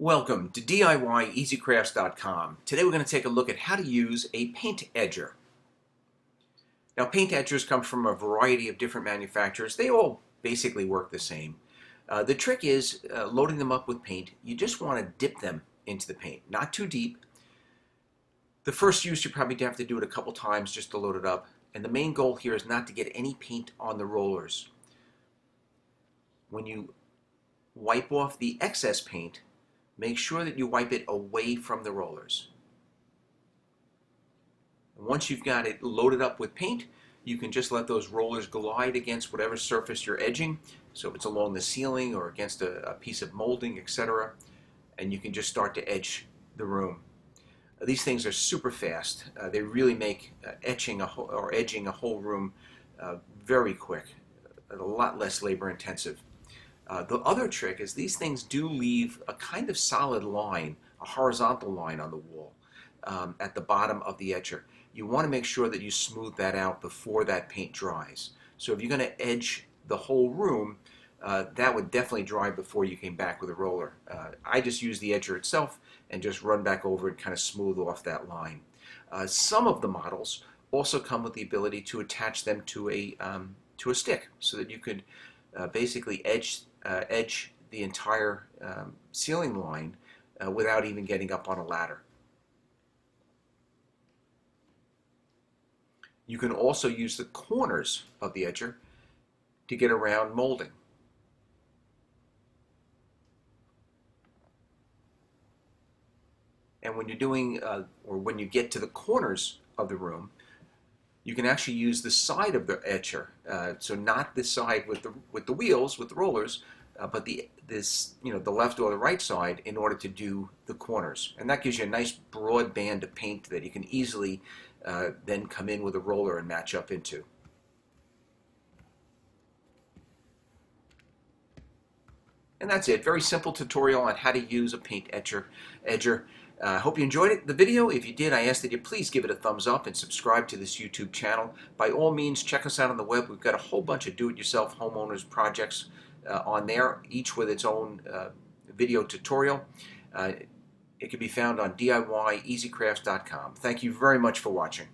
Welcome to DIYEasyCrafts.com. Today we're going to take a look at how to use a paint edger. Now, paint edgers come from a variety of different manufacturers. They all basically work the same. The trick is loading them up with paint. You just want to dip them into the paint, not too deep. The first use you probably have to do it a couple times just to load it up. And the main goal here is not to get any paint on the rollers. When you wipe off the excess paint, make sure that you wipe it away from the rollers. Once you've got it loaded up with paint, you can just let those rollers glide against whatever surface you're edging. So if it's along the ceiling or against a piece of molding, etc., and you can just start to edge the room. These things are super fast. They really make edging a whole room very quick, a lot less labor intensive. The other trick is these things do leave a kind of solid line, a horizontal line on the wall at the bottom of the edger. You want to make sure that you smooth that out before that paint dries. So if you're going to edge the whole room, that would definitely dry before you came back with a roller. I just use the edger itself and just run back over and kind of smooth off that line. Some of the models also come with the ability to attach them to a stick so that you could basically edge the entire ceiling line without even getting up on a ladder. You can also use the corners of the edger to get around molding. And when you're doing, or when you get to the corners of the room, you can actually use the side of the etcher, so not the side with the wheels, with the rollers, but the left or the right side in order to do the corners. And that gives you a nice broad band of paint that you can easily then come in with a roller and match up into. And that's it. Very simple tutorial on how to use a paint edger. I hope you enjoyed the video. If you did, I ask that you please give it a thumbs up and subscribe to this YouTube channel. By all means, check us out on the web. We've got a whole bunch of do-it-yourself homeowners projects on there, each with its own video tutorial. It can be found on DIYEasyCrafts.com. Thank you very much for watching.